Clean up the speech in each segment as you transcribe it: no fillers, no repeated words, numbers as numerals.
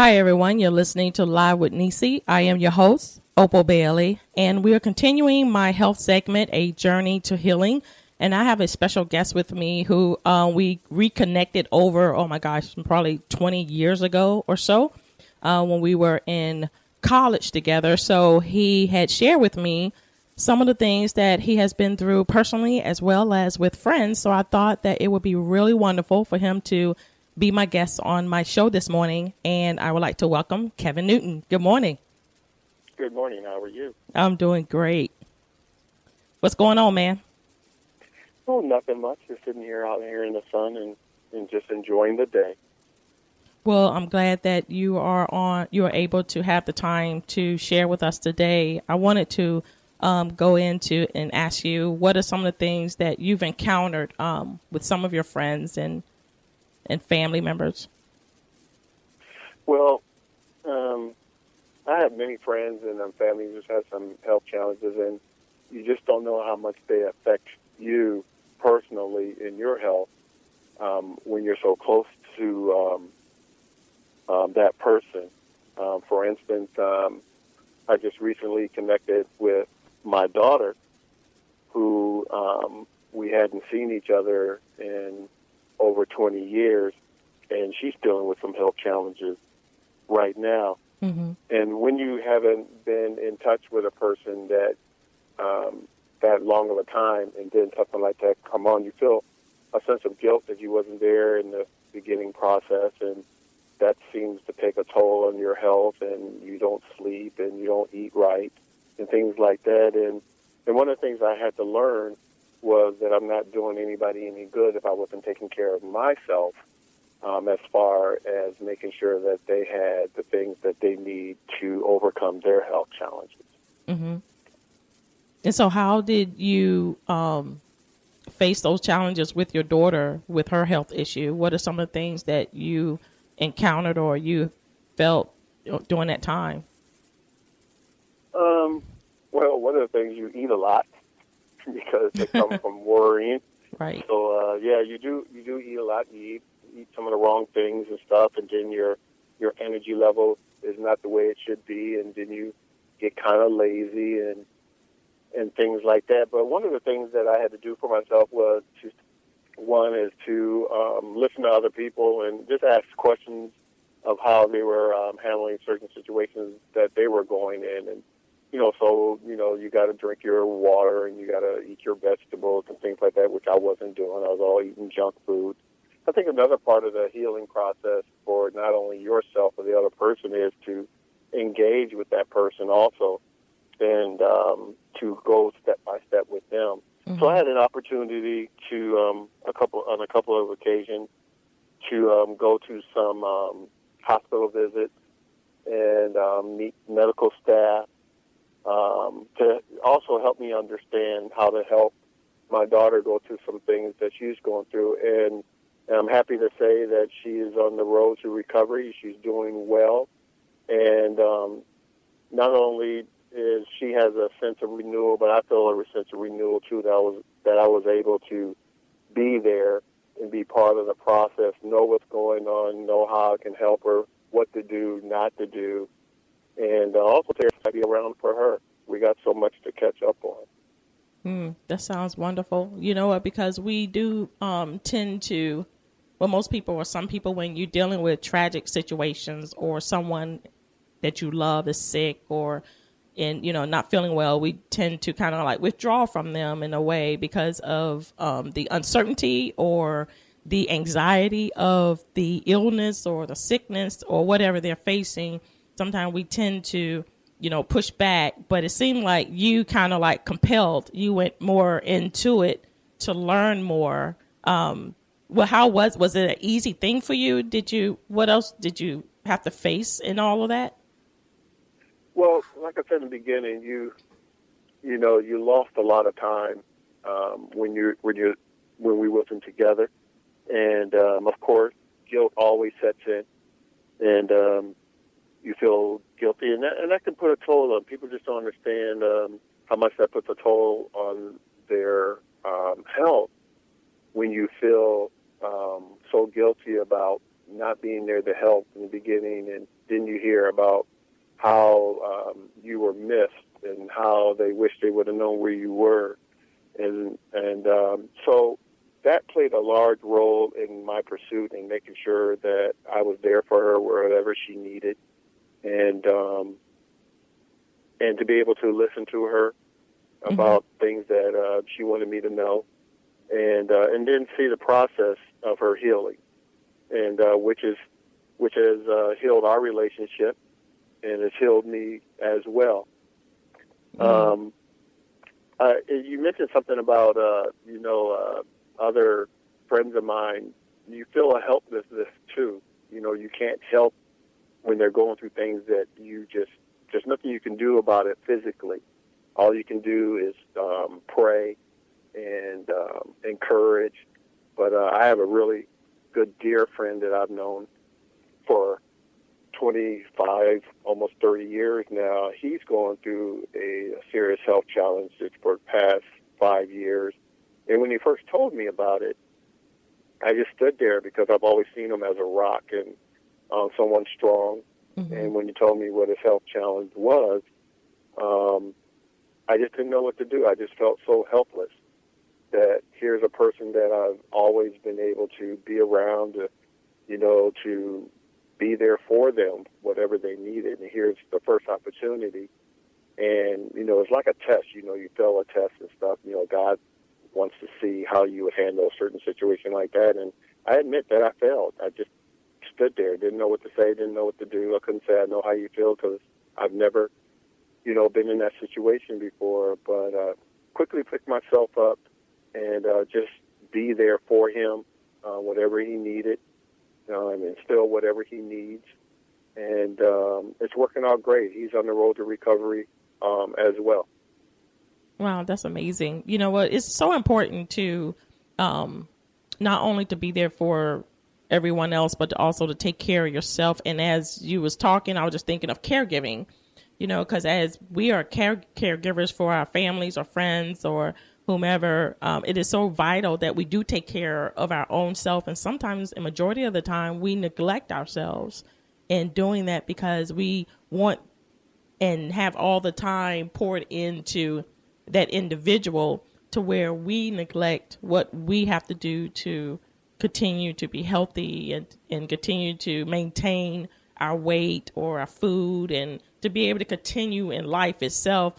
Hi, everyone. You're listening to Live with Necee. I am your host, Opal Bailey, and we are continuing my health segment, A Journey to Healing. And I have a special guest with me who we reconnected over, oh my gosh, probably 20 years ago or so when we were in college together. So he had shared with me some of the things that he has been through personally as well as with friends. So I thought that it would be really wonderful for him to be my guest on my show this morning. And I would like to welcome Kevin Newton. Good morning. Good morning. How are you? I'm doing great. What's going on, man? Oh, nothing much. Just sitting here out here in the sun and just enjoying the day. Well, I'm glad that you are able to have the time to share with us today. I wanted to go into and ask you, what are some of the things that you've encountered with some of your friends and family members? Well, I have many friends and family who's had some health challenges, and you just don't know how much they affect you personally in your health when you're so close to that person. For instance, I just recently connected with my daughter, who we hadn't seen each other in over 20 years, and she's dealing with some health challenges right now. Mm-hmm. And when you haven't been in touch with a person that long of a time, and then something like that come on, you feel a sense of guilt that you wasn't there in the beginning process, and that seems to take a toll on your health, and you don't sleep, and you don't eat right, and things like that. And one of the things I had to learn was that I'm not doing anybody any good if I wasn't taking care of myself, as far as making sure that they had the things that they need to overcome their health challenges. Mm-hmm. And so how did you face those challenges with your daughter with her health issue? What are some of the things that you encountered or you felt during that time? Well, one of the things, you eat a lot because they come from worrying. Right. So you do eat a lot. You eat some of the wrong things and stuff, and then your energy level is not the way it should be, and then you get kind of lazy and things like that. But one of the things that I had to do for myself was to listen to other people and just ask questions of how they were handling certain situations that they were going in. And you got to drink your water and you got to eat your vegetables and things like that, which I wasn't doing. I was all eating junk food. I think another part of the healing process for not only yourself but the other person is to engage with that person also, and to go step by step with them. Mm-hmm. So I had an opportunity to on a couple of occasions to go to some hospital visits and meet medical staff to also help me understand how to help my daughter go through some things that she's going through. And I'm happy to say that she is on the road to recovery. She's doing well. And not only is she has a sense of renewal, but I feel a sense of renewal too, that I was able to be there and be part of the process, know what's going on, know how I can help her, what to do, not to do, and also to be around for her. We got so much to catch up on. That sounds wonderful. You know what? Because we do tend to, well, most people or some people, when you're dealing with tragic situations or someone that you love is sick or not feeling well, we tend to kind of like withdraw from them in a way because of the uncertainty or the anxiety of the illness or the sickness or whatever they're facing. Sometimes we tend to, push back, but it seemed like you kind of like compelled, you went more into it to learn more. Well, how was it an easy thing for you? What else did you have to face in all of that? Well, like I said in the beginning, you lost a lot of time when we wasn't together, and of course, guilt always sets in, and you feel guilty, and that can put a toll on people. Just don't understand how much that puts a toll on their health when you feel so guilty about not being there to help in the beginning, and then you hear about how you were missed and how they wish they would have known where you were, and so that played a large role in my pursuit and making sure that I was there for her wherever she needed, and to be able to listen to her about things that she wanted me to know, and then see the process of her healing, and which has healed our relationship, and has healed me as well. You mentioned something about other friends of mine. You feel a helplessness too. You can't help when they're going through things that there's nothing you can do about it physically. All you can do is pray and encourage. But I have a really good, dear friend that I've known for 25, almost 30 years now. He's going through a serious health challenge for the past 5 years. And when he first told me about it, I just stood there because I've always seen him as a rock and someone strong. And when he told me what his health challenge was, I just didn't know what to do. I just felt so helpless that here's a person that I've always been able to be around, to be there for them, whatever they needed. And here's the first opportunity. And, it's like a test. You fail a test and stuff. God wants to see how you would handle a certain situation like that. And I admit that I failed. I just stood there, didn't know what to say, didn't know what to do. I couldn't say I know how you feel because I've never, been in that situation before. But quickly picked myself up and just be there for him, whatever he needed, and instill whatever he needs. And it's working out great. He's on the road to recovery as well. Wow, that's amazing. You know what? It's so important to not only to be there for everyone else, but also to take care of yourself. And as you was talking, I was just thinking of caregiving, because as we are caregivers for our families or friends or whomever, it is so vital that we do take care of our own self. And sometimes, a majority of the time, we neglect ourselves in doing that because we want and have all the time poured into that individual to where we neglect what we have to do to continue to be healthy and continue to maintain our weight or our food and to be able to continue in life itself.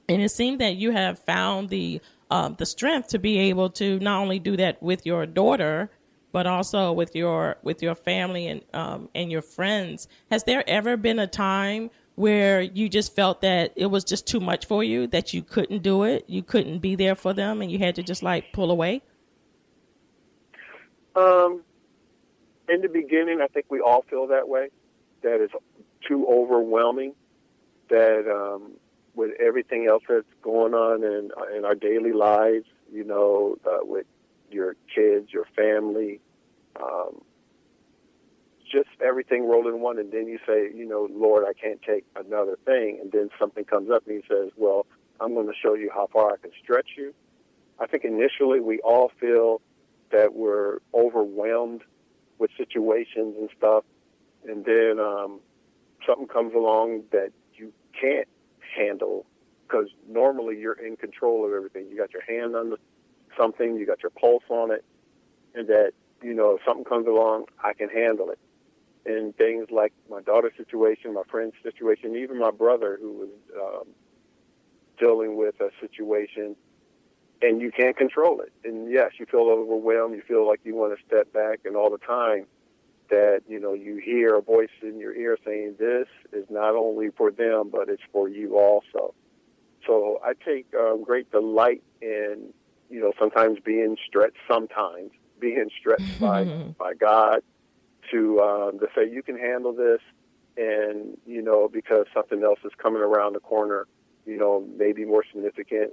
And it seemed that you have found the strength to be able to not only do that with your daughter, but also with your family and your friends. Has there ever been a time where you just felt that it was just too much for you, that you couldn't do it, you couldn't be there for them, and you had to just pull away? In the beginning, I think we all feel that way, that it's too overwhelming, that with everything else that's going on in our daily lives, with your kids, your family, just everything rolled in one, and then you say, Lord, I can't take another thing, and then something comes up and he says, well, I'm going to show you how far I can stretch you. I think initially we all feel that we're overwhelmed with situations and stuff, and then something comes along that you can't handle because normally you're in control of everything. You got your hand on something, you got your pulse on it, and that, if something comes along, I can handle it. And things like my daughter's situation, my friend's situation, even my brother who was dealing with a situation, and you can't control it. And yes, you feel overwhelmed. You feel like you want to step back, and all the time that, you hear a voice in your ear saying this is not only for them, but it's for you also. So I take great delight in, sometimes being stretched by God to say you can handle this, and, because something else is coming around the corner, maybe more significant,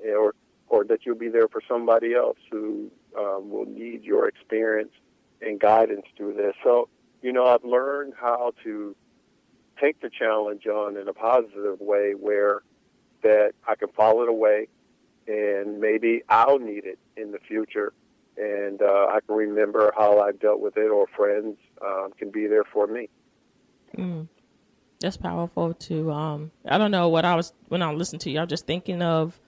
or that you'll be there for somebody else who will need your experience and guidance through this. So, I've learned how to take the challenge on in a positive way where that I can file it away, and maybe I'll need it in the future. and I can remember how I dealt with it, or friends can be there for me. Mm. That's powerful too. I don't know what I was when I listened to you. I was just thinking of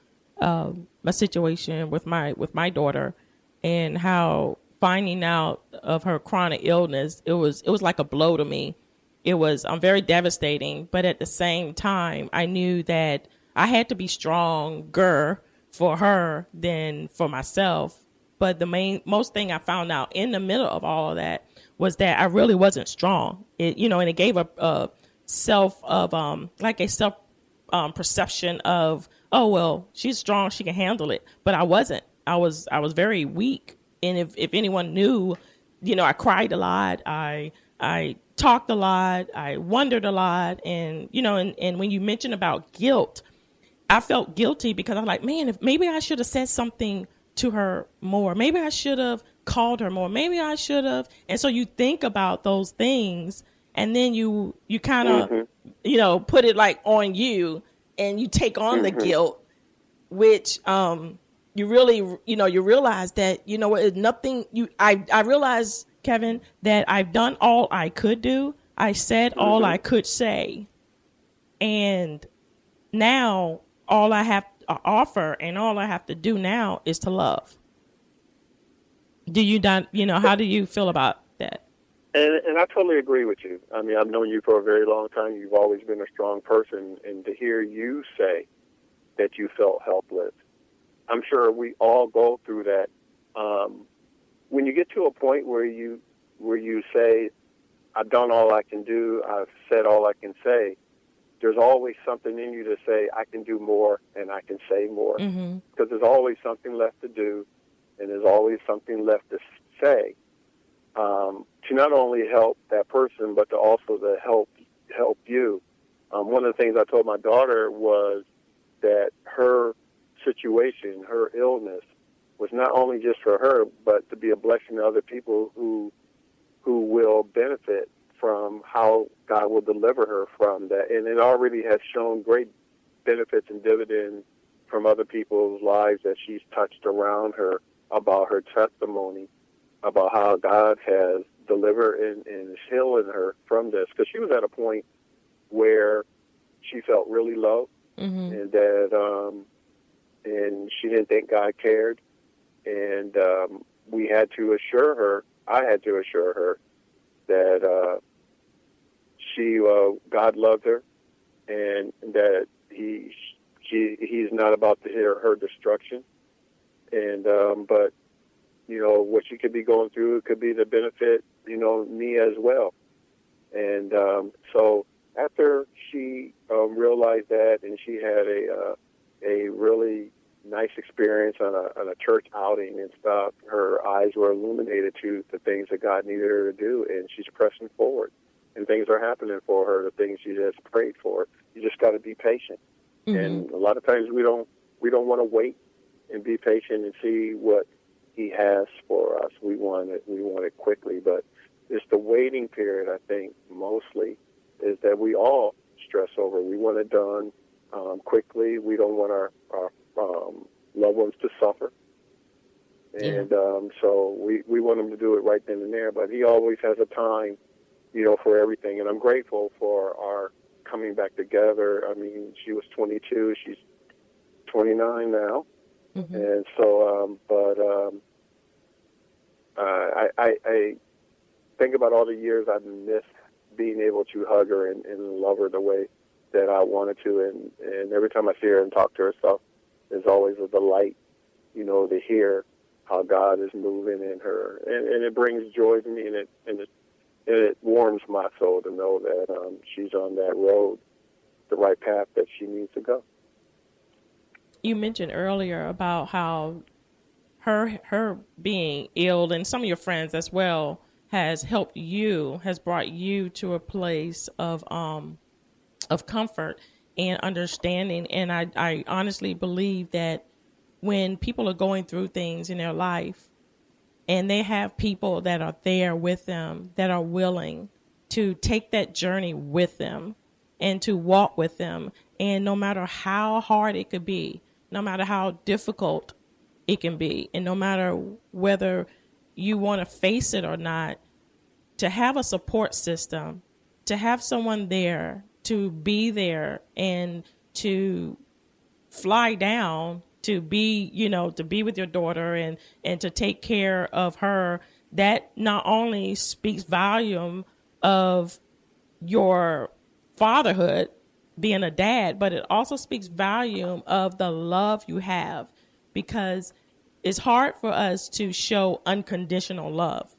my situation with my daughter, and how finding out of her chronic illness, it was like a blow to me. It was very devastating, but at the same time, I knew that I had to be stronger for her than for myself. But the most thing I found out in the middle of all of that was that I really wasn't strong. And it gave a self of like a self perception of, oh well, she's strong, she can handle it. But I wasn't. I was very weak. And if anyone knew, I cried a lot. I talked a lot. I wondered a lot. And when you mentioned about guilt, I felt guilty because I was like, man, if maybe I should have said something to her more. Maybe I should have called her more. Maybe I should have. And so you think about those things, and then you kind of, put it like on you, and you take on the guilt, which, you really, you realize that, it's nothing I realized, Kevin, that I've done all I could do. I said all I could say. And now all I have to offer and all I have to do now is to love. Do you not, how do you feel about that? And I totally agree with you. I mean, I've known you for a very long time. You've always been a strong person. And to hear you say that you felt helpless, I'm sure we all go through that. When you get to a point where you say, I've done all I can do, I've said all I can say, there's always something in you to say, I can do more and I can say more. Because there's always something left to do, and there's always something left to say, to not only help that person, but to also to help you. One of the things I told my daughter was that her situation, her illness, was not only just for her, but to be a blessing to other people who will benefit from how God will deliver her from that. And it already has shown great benefits and dividends from other people's lives that she's touched around her, about her testimony, about how God has delivered and is healing her from this. Because she was at a point where she felt really low, and that and she didn't think God cared. And we had to assure her, I had to assure her that God loved her, and that he's not about to hear her destruction. And but what she could be going through, it could be to benefit me as well. And so after she realized that, and she had a really nice experience on a church outing and stuff, her eyes were illuminated to the things that God needed her to do, and she's pressing forward, and things are happening for her, the things she has prayed for. You just got to be patient. And a lot of times we don't want to wait and be patient and see what He has for us. We want it quickly, but it's the waiting period, I think, mostly, is that we all stress over. We want it done quickly. We don't want our loved ones to suffer. And so we want them to do it right then and there. But He always has a time, for everything. And I'm grateful for our coming back together. I mean, she was 22. She's 29 now. And so, I think about all the years I've missed being able to hug her and love her the way that I wanted to. And every time I see her and talk to her, so it's always a delight, to hear how God is moving in her. And it brings joy to me, and it warms my soul to know that she's on that road, the right path that she needs to go. You mentioned earlier about how her being ill, and some of your friends as well, has helped you, has brought you to a place of comfort and understanding. And I honestly believe that when people are going through things in their life, and they have people that are there with them, that are willing to take that journey with them and to walk with them, and no matter how hard it could be, no matter how difficult it can be. And no matter whether you want to face it or not, to have a support system, to have someone there, to be there and to fly down, to be, to be with your daughter and to take care of her, that not only speaks volume of your fatherhood, being a dad, but it also speaks volume of the love you have, because it's hard for us to show unconditional love.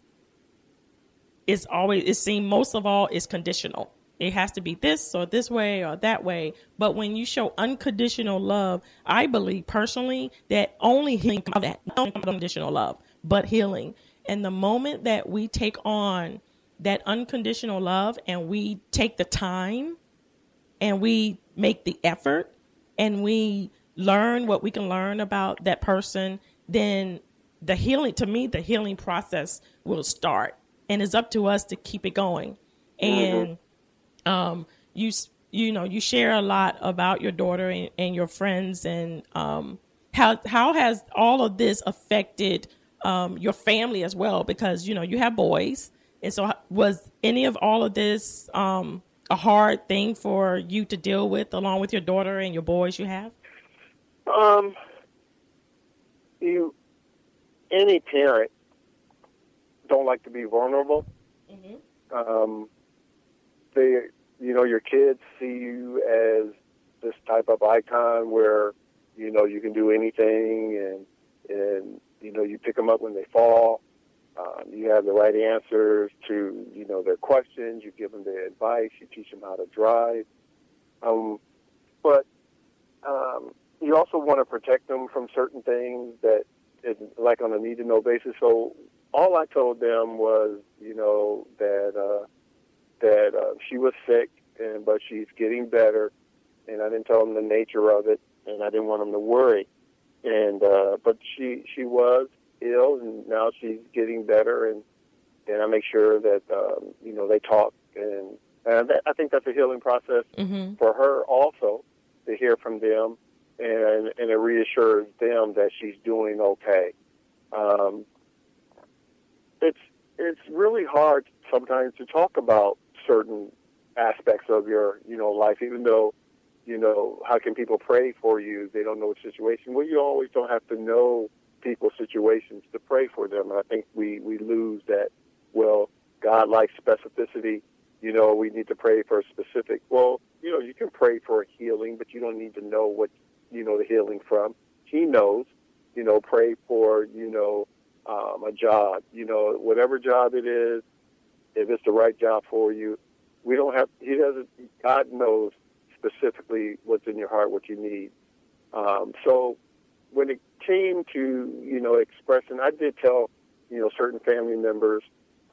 It seems most of all is conditional. It has to be this or this way or that way. But when you show unconditional love, I believe personally that only healing comes from that, not unconditional love, but healing. And the moment that we take on that unconditional love and we take the time and we make the effort and we learn what we can learn about that person, then the healing process will start. And it's up to us to keep it going. And you share a lot about your daughter and your friends, and how has all of this affected your family as well? Because you have boys, and so was any of all of this a hard thing for you to deal with, along with your daughter and your boys you have? Any parent don't like to be vulnerable. They, your kids see you as this type of icon where, you can do anything, and you pick them up when they fall. You have the right answers to, their questions. You give them their advice. You teach them how to drive. But you also want to protect them from certain things that, like on a need-to-know basis. So all I told them was, that she was sick, but she's getting better, and I didn't tell them the nature of it, and I didn't want them to worry. And but she was ill, and now she's getting better, and I make sure that they talk, and I think that's a healing process for her also, to hear from them, and it reassures them that she's doing okay. It's really hard sometimes to talk about certain aspects of your life, even though how can people pray for you? They don't know what situation. Well, you always don't have to know people's situations to pray for them, and I think we lose that. Well, God likes specificity. We need to pray for a specific. Well, you can pray for a healing, but you don't need to know what the healing from. He knows. Pray for a job. Whatever job it is, if it's the right job for you, we don't have. He doesn't. God knows specifically what's in your heart, what you need. So when it came to expressing, I did tell certain family members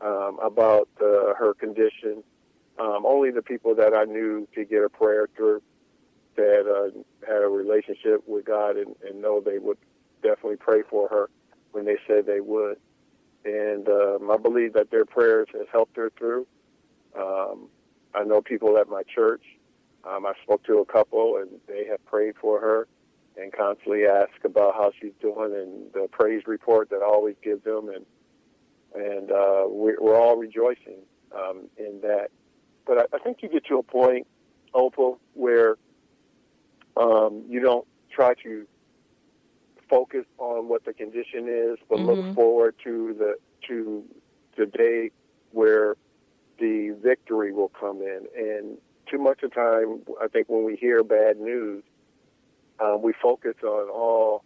about her condition. Only the people that I knew could get a prayer through, that had a relationship with God and know they would definitely pray for her when they said they would. And I believe that their prayers has helped her through. I know people at my church. I spoke to a couple, and they have prayed for her and constantly ask about how she's doing, and the praise report that I always give them, and we're all rejoicing in that. But I think you get to a point, Opal, where you don't try to focus on what the condition is, but look forward to the day where the victory will come in. And too much of the time, I think when we hear bad news, we focus on,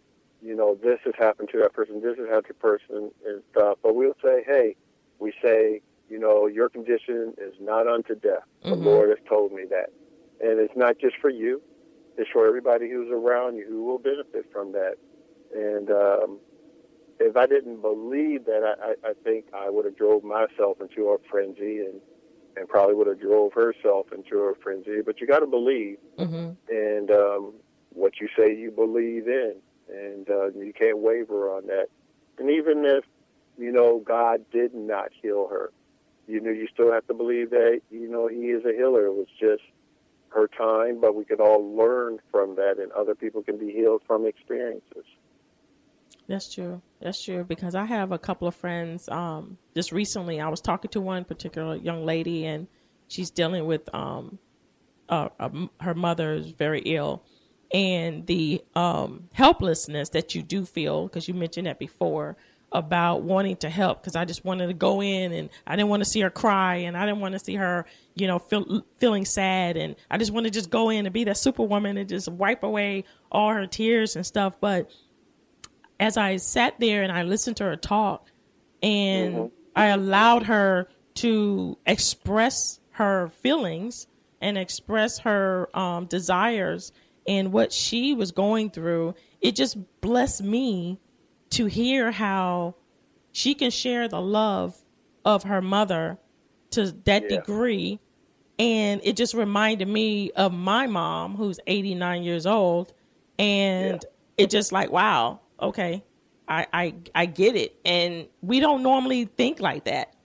this has happened to that person, this has happened to that person, and stuff. But we'll say, your condition is not unto death. The Lord has told me that. And it's not just for you. It's for everybody who's around you who will benefit from that. And if I didn't believe that, I think I would have drove myself into a frenzy, and probably would have drove herself into a frenzy. But you got to believe, and what you say you believe in, and you can't waver on that. And even if God did not heal her, you still have to believe that He is a healer. It was just her time, but we can all learn from that, and other people can be healed from experiences. That's true. That's true because I have a couple of friends. Just recently, I was talking to one particular young lady, and she's dealing with her mother is very ill, and the helplessness that you do feel because you mentioned that before about wanting to help because I just wanted to go in and I didn't want to see her cry and I didn't want to see her feeling sad, and I just want to just go in and be that superwoman and just wipe away all her tears and stuff. But as I sat there and I listened to her talk and I allowed her to express her feelings and express her desires and what she was going through, it just blessed me to hear how she can share the love of her mother to that degree. And it just reminded me of my mom, who's 89 years old. And it just like, wow, okay, I get it. And we don't normally think like that.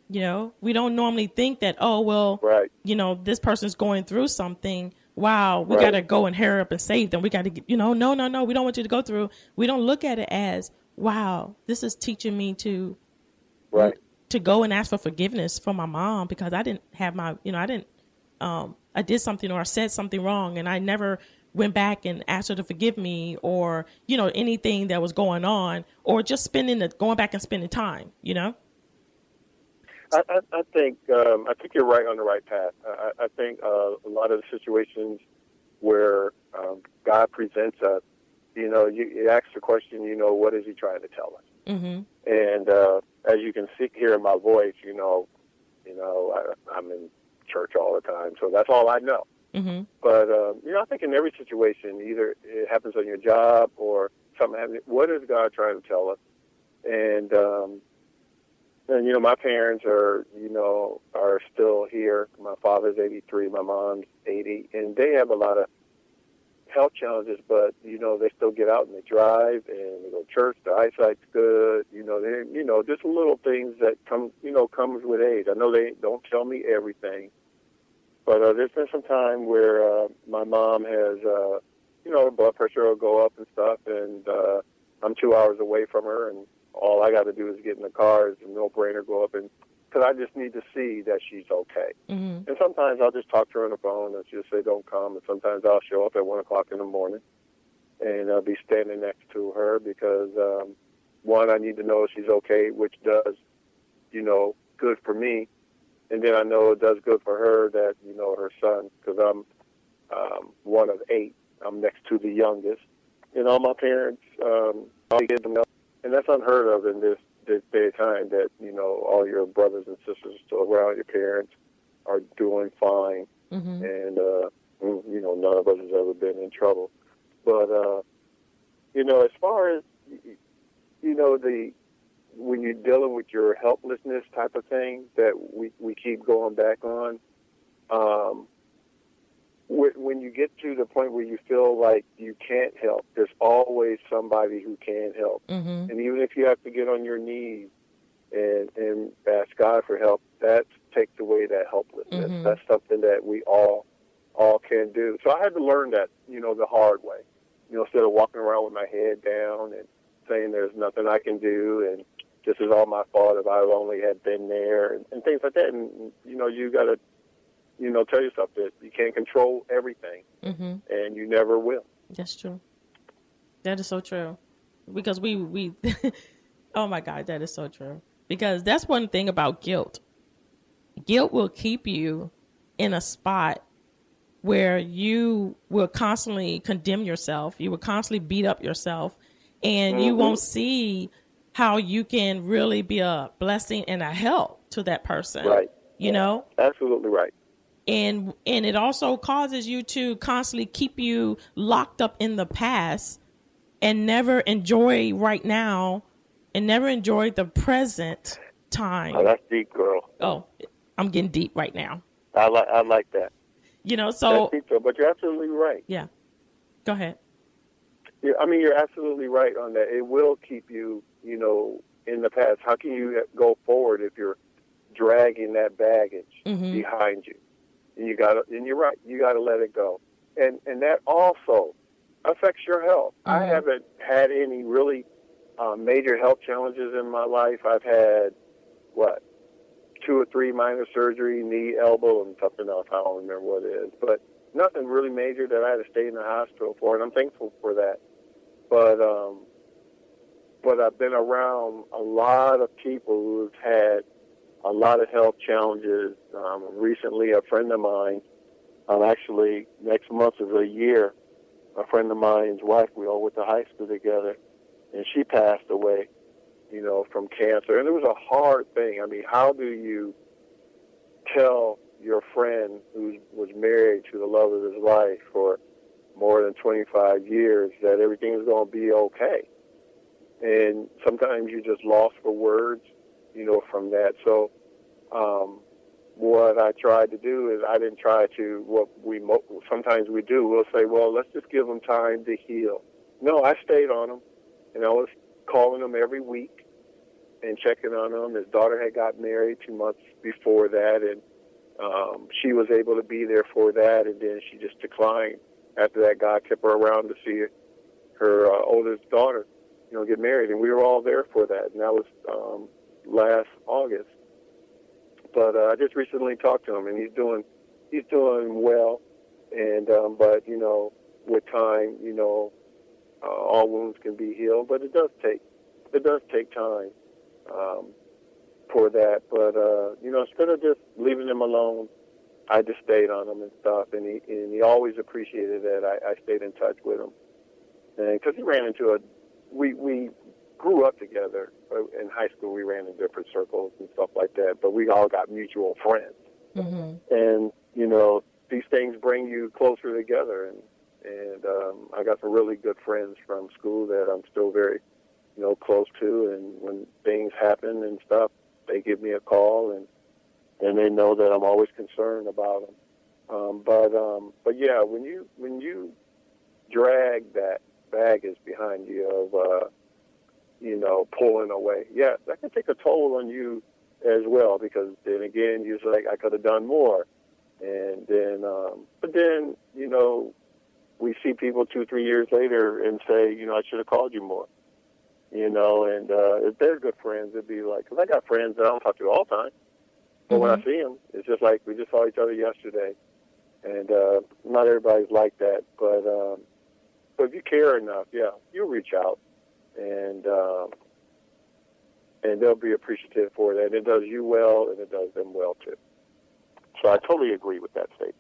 We don't normally think that, oh, well, Right. This person's going through something. Wow, we got to go and hurry up and save them. We got to, no, we don't want you to go through. We don't look at it as, wow, this is teaching me to go and ask for forgiveness for my mom because I didn't have I did something or I said something wrong and I never went back and asked her to forgive me or, anything that was going on or just going back and spending time, I think you're right on the right path. I think a lot of the situations where God presents us, you ask the question, what is He trying to tell us? Mm-hmm. And as you can hear in my voice, I'm in church all the time, so that's all I know. Mm-hmm. But I think in every situation, either it happens on your job or something happens. What is God trying to tell us? And my parents are still here. My father's 83, my mom's 80, and they have a lot of health challenges, but they still get out and they drive and they go to church. Their eyesight's good. Just little things that comes with age. I know they don't tell me everything, but there's been some time where my mom has, blood pressure will go up and stuff, and I'm 2 hours away from her, and all I got to do is get in the car, is a no-brainer, go up, and because I just need to see that she's okay. Mm-hmm. And sometimes I'll just talk to her on the phone and she'll say, don't come. And sometimes I'll show up at 1 o'clock in the morning and I'll be standing next to her because, one, I need to know she's okay, which does, good for me. And then I know it does good for her that, her son, because I'm one of 8. I'm next to the youngest. My parents, and that's unheard of in this day of time that, all your brothers and sisters are still around, your parents are doing fine, mm-hmm. and, none of us has ever been in trouble. But, as far as, when you're dealing with your helplessness type of thing that we keep going back on, when you get to the point where you feel like you can't help, there's always somebody who can help. Mm-hmm. And even if you have to get on your knees and ask God for help, that takes away that helplessness. Mm-hmm. That's something that we all can do. So I had to learn that, the hard way. Instead of walking around with my head down and saying there's nothing I can do and this is all my fault if I only had been there and things like that. And, you got to, tell yourself that you can't control everything, mm-hmm. and you never will. That's true. That is so true. Because we oh my God, that is so true. Because that's one thing about guilt. Guilt will keep you in a spot where you will constantly condemn yourself. You will constantly beat up yourself, and Mm-hmm. you won't see how you can really be a blessing and a help to that person. Right. Absolutely Absolutely right. And it also causes you to constantly keep you locked up in the past and never enjoy right now and never enjoy the present time. Oh, that's deep, girl. Oh, I'm getting deep right now. I like that. So that's deep, girl, but you're absolutely right. Yeah. Go ahead. Yeah, you're absolutely right on that. It will keep you, in the past. How can you go forward if you're dragging that baggage mm-hmm. behind you? And you're right. You gotta let it go. And that also affects your health. I Mm-hmm. haven't had any really major health challenges in my life. I've had, what, 2 or 3 minor surgery, knee, elbow, and something else. I don't remember what it is. But nothing really major that I had to stay in the hospital for, and I'm thankful for that. But I've been around a lot of people who've had a lot of health challenges. Recently, a friend of mine, actually next month is a year, a friend of mine's wife, we all went to high school together, and she passed away, from cancer. And it was a hard thing. I mean, how do you tell your friend who was married to the love of his life for more than 25 years that everything is going to be okay? And sometimes you're just lost for words, from that. So what I tried to do is I didn't try to, sometimes we do, we'll say, well, let's just give them time to heal. No, I stayed on him, and I was calling him every week and checking on him. His daughter had got married 2 months before that, and she was able to be there for that, and then she just declined. After that, God kept her around to see her oldest daughter, get married, and we were all there for that, and that was last August. But I just recently talked to him, and he's doing well, and but with time, all wounds can be healed, but it does take time for that. But instead of just leaving him alone, I just stayed on him and stuff, and he always appreciated that I stayed in touch with him, and because he ran into we grew up together in high school. We ran in different circles and stuff like that, but we all got mutual friends, Mm-hmm. and these things bring you closer together, and I got some really good friends from school that I'm still very close to, and when things happen and stuff, they give me a call, and they know that I'm always concerned about them. But yeah, when you drag that baggage behind you of pulling away, yeah, that can take a toll on you as well, because then again you're like, I could have done more, and then but then we see people 2-3 years later and say, I should have called you more. And if they're good friends, it'd be like, because I got friends that I don't talk to all the time, but when I see them, it's just like we just saw each other yesterday. And not everybody's like that, but if you care enough, yeah, you'll reach out, and they'll be appreciative for that. And it does you well, and it does them well too. So I totally agree with that statement.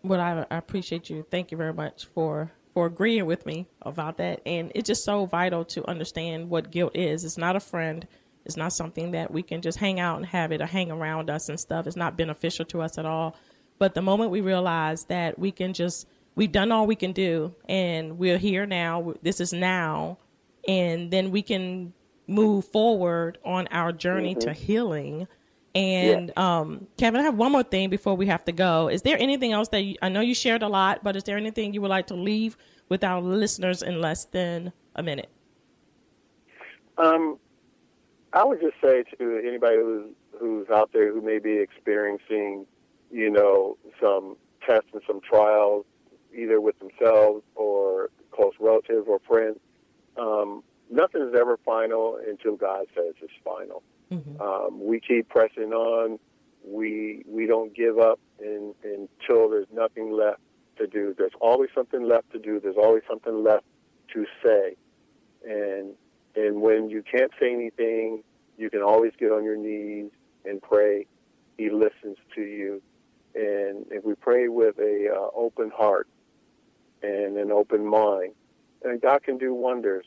Well, I appreciate you. Thank you very much for agreeing with me about that. And it's just so vital to understand what guilt is. It's not a friend. It's not something that we can just hang out and have it or hang around us and stuff. It's not beneficial to us at all. But the moment we realize that we've done all we can do, and we're here now, this is now, and then we can move forward on our journey to healing. And Kevin, I have one more thing before we have to go. Is there anything else that I know you shared a lot, but is there anything you would like to leave with our listeners in less than a minute? I would just say to anybody who's out there who may be experiencing, some tests and some trials, either with themselves or close relatives or friends, nothing is ever final until God says it's final. Mm-hmm. We keep pressing on. We don't give up until there's nothing left to do. There's always something left to do. There's always something left to say. And when you can't say anything, you can always get on your knees and pray. He listens to you. And if we pray with a open heart and an open mind, and God can do wonders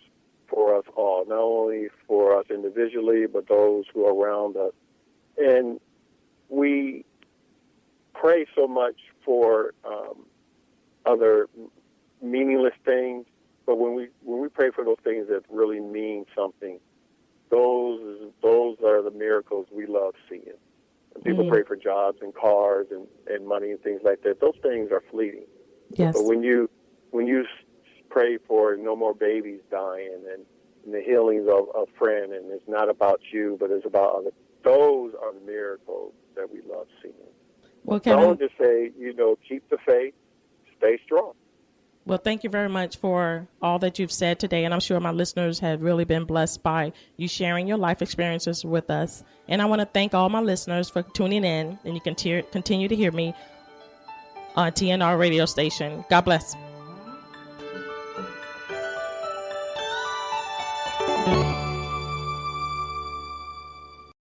for us all, not only for us individually, but those who are around us. And we pray so much for other meaningless things, but when we pray for those things that really mean something, those are the miracles we love seeing. And people pray for jobs and cars and money and things like that. Those things are fleeting. Yes. But when you pray for no more babies dying and the healings of a friend, and it's not about you, but it's about others, those are the miracles that we love seeing. Well, So I Kevin, would just say, keep the faith, stay strong. Well, thank you very much for all that you've said today. And I'm sure my listeners have really been blessed by you sharing your life experiences with us. And I want to thank all my listeners for tuning in. And you can continue to hear me on TNR radio station. God bless.